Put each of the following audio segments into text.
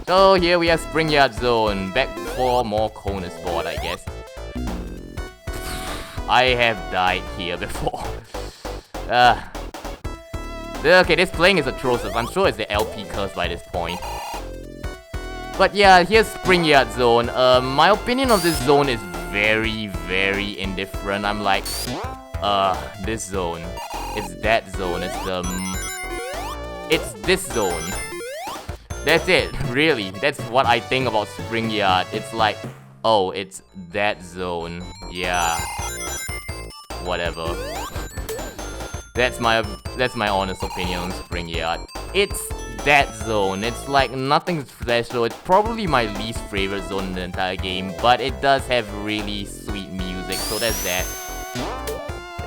So here we have Spring Yard Zone, back for more Konisbored, I guess. I have died here before. Okay, this playing is atrocious. I'm sure it's the LP curse by this point. But yeah, here's Spring Yard Zone. My opinion of this zone is very, very indifferent. I'm like, this zone. It's that zone. It's this zone. That's it, really. That's what I think about Spring Yard. It's like, oh, it's that zone. Yeah. Whatever. That's my honest opinion on Spring Yard. It's that zone. It's like nothing special. It's probably my least favorite zone in the entire game, but it does have really sweet music, so there's that.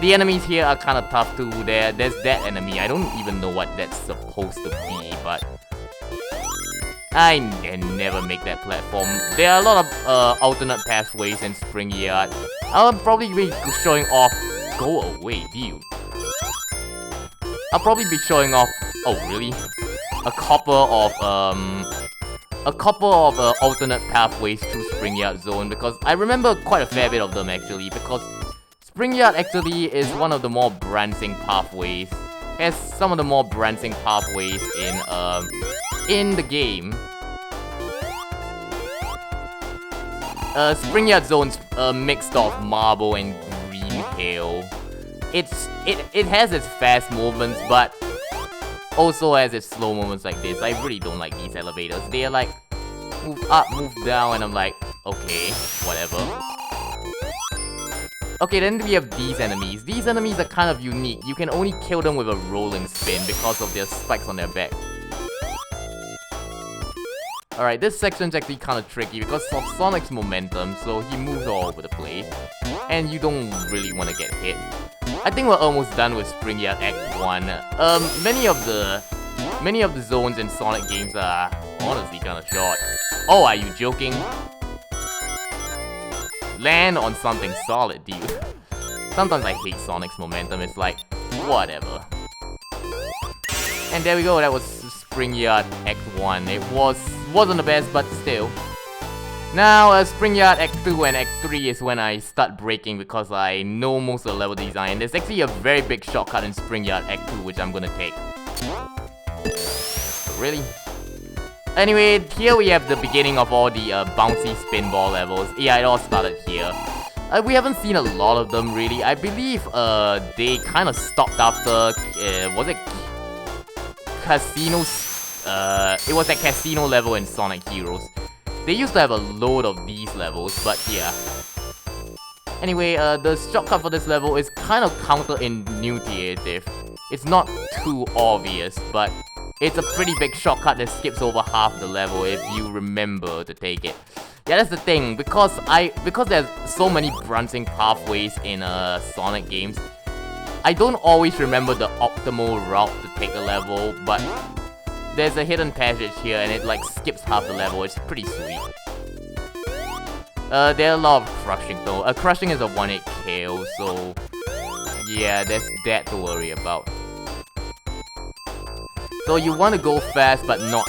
The enemies here are kind of tough too. There's that enemy. I don't even know what that's supposed to be, but I never make that platform. There are a lot of alternate pathways in Spring Yard. I'll probably be showing off. Go away, dude. I'll probably be showing off. Oh, really? A couple of alternate pathways to Spring Yard Zone, because I remember quite a fair bit of them actually. Because Spring Yard actually is one of the more branching pathways. Has some of the more branching pathways in the game. Spring Yard Zone's mixed of marble and green hill. It has its fast movements, but also has its slow moments like this. I really don't like these elevators. They're like move up, move down, and I'm like, okay, whatever. Okay, then we have these enemies. These enemies are kind of unique. You can only kill them with a rolling spin because of their spikes on their back. Alright, this section's actually kind of tricky because of Sonic's momentum, so he moves all over the place. And you don't really want to get hit. I think we're almost done with Spring Yard Act 1. Many of the zones in Sonic games are honestly kind of short. Oh, are you joking? Land on something solid, dude. Sometimes I hate Sonic's momentum, it's like, whatever. And there we go, that was Spring Yard Act 1. It wasn't the best, but still. Now, Spring Yard Act 2 and Act 3 is when I start breaking because I know most of the level design. There's actually a very big shortcut in Spring Yard Act 2 which I'm gonna take. Really? Anyway, here we have the beginning of all the bouncy spinball levels. Yeah, it all started here. We haven't seen a lot of them really. I believe they kind of stopped after, was it Casinos? It was a casino level in Sonic Heroes. They used to have a load of these levels, but yeah. Anyway, the shortcut for this level is kind of counterintuitive. It's not too obvious, but it's a pretty big shortcut that skips over half the level if you remember to take it. Yeah, that's the thing, because there's so many branching pathways in Sonic games, I don't always remember the optimal route to take a level, but there's a hidden passage here and it like skips half the level. It's pretty sweet. There are a lot of crushing though. Crushing is a 1-hit KO, so yeah, there's that to worry about. So you want to go fast, but not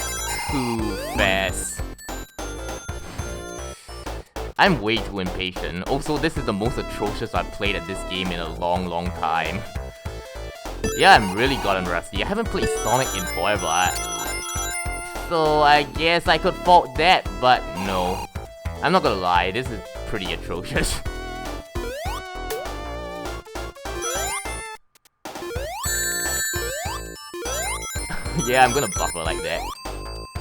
too fast. I'm way too impatient. Also, this is the most atrocious I've played at this game in a long, long time. Yeah, I'm really gotten rusty. I haven't played Sonic in forever. So I guess I could fault that, but no. I'm not gonna lie, this is pretty atrocious. Yeah, I'm gonna buffer like that.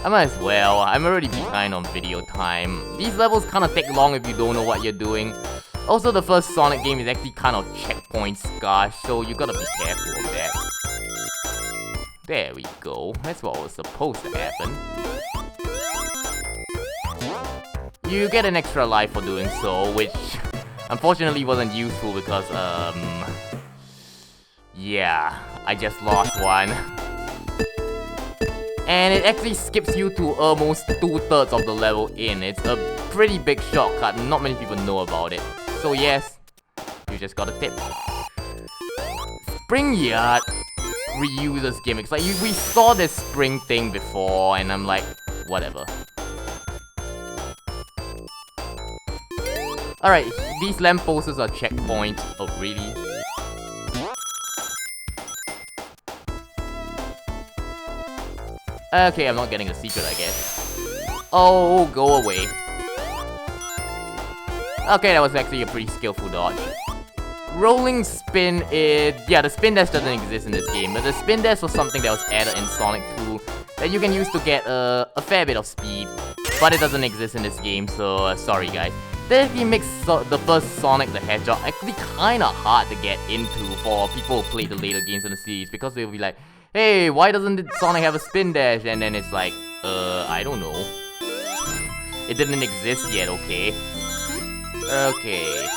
I might as well. I'm already behind on video time. These levels kinda take long if you don't know what you're doing. Also, the first Sonic game is actually kind of checkpoint scarce, so you gotta be careful of that. There we go. That's what was supposed to happen. You get an extra life for doing so, which unfortunately wasn't useful because, yeah, I just lost one. And it actually skips you to almost 2/3 of the level in. It's a pretty big shortcut, not many people know about it. So yes, you just got a tip. Spring Yard reuses gimmicks. Like, we saw this spring thing before, and I'm like, whatever. Alright, these lampposts are checkpoints. Oh, really? Okay, I'm not getting a secret, I guess. Oh, go away. Okay, that was actually a pretty skillful dodge. Rolling spin is... Yeah, the spin dash doesn't exist in this game, but the spin dash was something that was added in Sonic 2 that you can use to get a fair bit of speed, but it doesn't exist in this game, so sorry guys. That actually makes the first Sonic the Hedgehog actually kinda hard to get into for people who play the later games in the series, because they'll be like, hey, why doesn't Sonic have a spin dash? And then it's like, I don't know. It didn't exist yet, okay? Okay.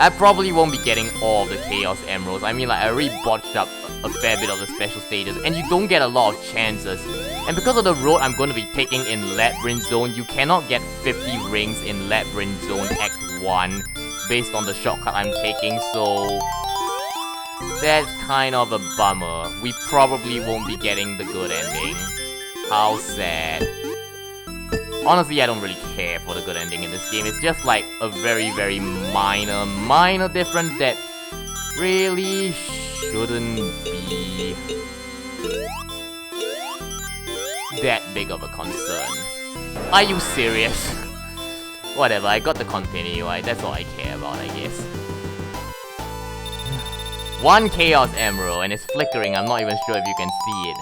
I probably won't be getting all of the Chaos Emeralds. I mean, like, I already botched up a fair bit of the special stages, and you don't get a lot of chances. And because of the road I'm going to be taking in Labyrinth Zone, you cannot get 50 rings in Labyrinth Zone Act 1 based on the shortcut I'm taking, so... That's kind of a bummer. We probably won't be getting the good ending. How sad. Honestly, I don't really care for the good ending in this game. It's just like a very, very minor difference that really shouldn't be that big of a concern. Are you serious? Whatever, I got to continue, right? That's all I care about, I guess. One Chaos Emerald, and it's flickering. I'm not even sure if you can see it.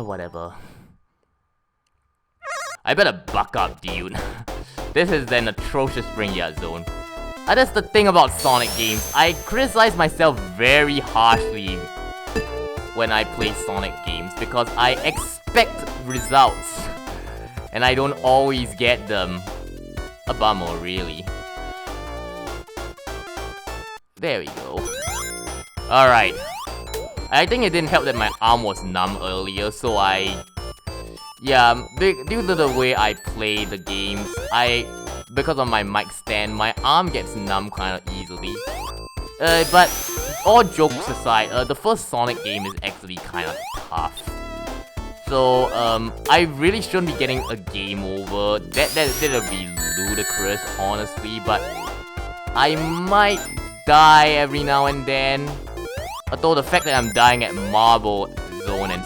Whatever. I better buck up, dude. This is an atrocious Spring Yard Zone. That's the thing about Sonic games. I criticize myself very harshly when I play Sonic games because I expect results. And I don't always get them. A bummer, really. There we go. Alright. I think it didn't help that my arm was numb earlier, so yeah, due to the way I play the games, because of my mic stand, my arm gets numb kinda easily. But all jokes aside, the first Sonic game is actually kinda tough. So, I really shouldn't be getting a game over. That'll be ludicrous, honestly, but I might die every now and then. Although the fact that I'm dying at Marble Zone and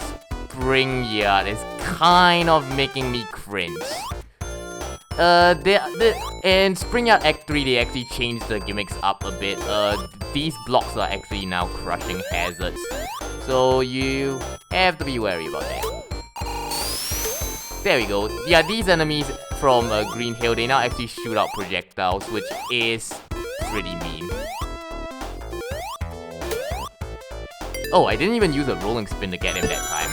Spring Yard is kind of making me cringe. In Spring Yard Act 3, they actually changed the gimmicks up a bit. These blocks are actually now crushing hazards, so you have to be wary about that. There we go. Yeah, these enemies from Green Hill, they now actually shoot out projectiles, which is pretty mean. Oh, I didn't even use a rolling spin to get him that time.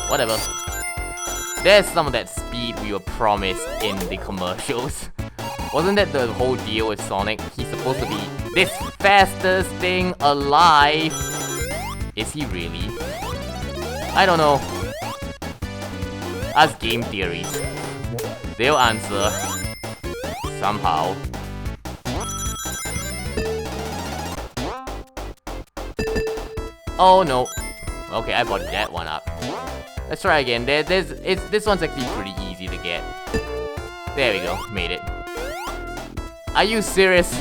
Whatever. There's some of that speed we were promised in the commercials. Wasn't that the whole deal with Sonic? He's supposed to be this fastest thing alive. Is he really? I don't know. Ask game theories. They'll answer. Somehow. Oh no. Okay, I bought that one up. Let's try again. This one's actually pretty easy to get. There we go. Made it. Are you serious?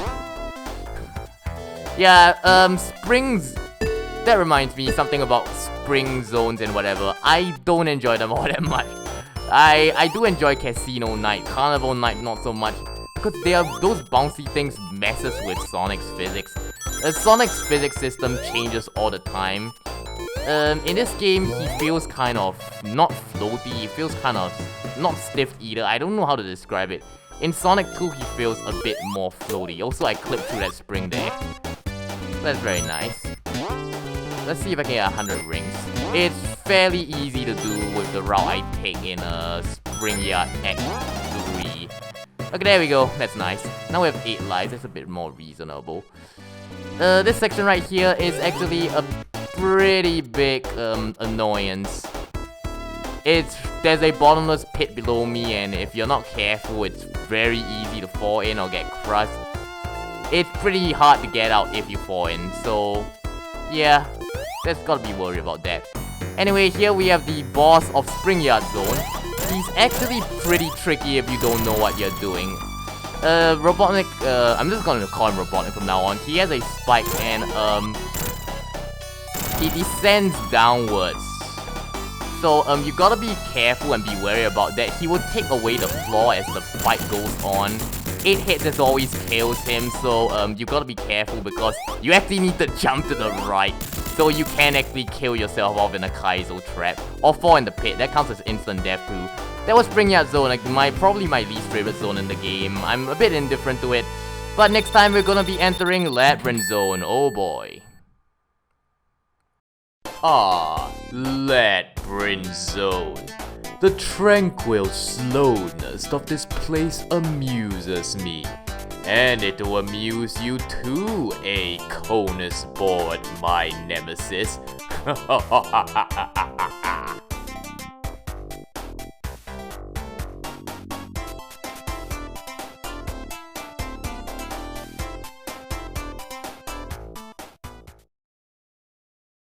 Yeah, Springs... That reminds me something about Spring Zones and whatever. I don't enjoy them all that much. I do enjoy Casino Night, Carnival Night not so much, because those bouncy things messes with Sonic's physics. Sonic's physics system changes all the time. In this game, he feels kind of not floaty, he feels kind of not stiff either. I don't know how to describe it. In Sonic 2, he feels a bit more floaty. Also, I clipped through that spring there. That's very nice. Let's see if I can get 100 rings. It's fairly easy to do with the route I take in Spring Yard Act 3. Okay, there we go. That's nice. Now we have 8 lives. That's a bit more reasonable. This section right here is actually a pretty big annoyance. There's a bottomless pit below me, and if you're not careful, it's very easy to fall in or get crushed. It's pretty hard to get out if you fall in, so yeah, that's gotta be worried about that. Anyway, here we have the boss of Spring Yard Zone. He's actually pretty tricky if you don't know what you're doing. Robotnik, I'm just gonna call him Robotnik from now on. He has a spike and, he descends downwards. So, you gotta be careful and be wary about that. He will take away the floor as the fight goes on. 8 hits as always kills him, so, you gotta be careful because you actually need to jump to the right. So you can actually kill yourself off in a Kaizo trap. Or fall in the pit, that counts as instant death too. That was Spring Yard Zone, like probably my least favorite zone in the game. I'm a bit indifferent to it. But next time we're gonna be entering Labyrinth Zone, oh boy. Labyrinth Zone. The tranquil slowness of this place amuses me. And it will amuse you too, Konisbored, my nemesis.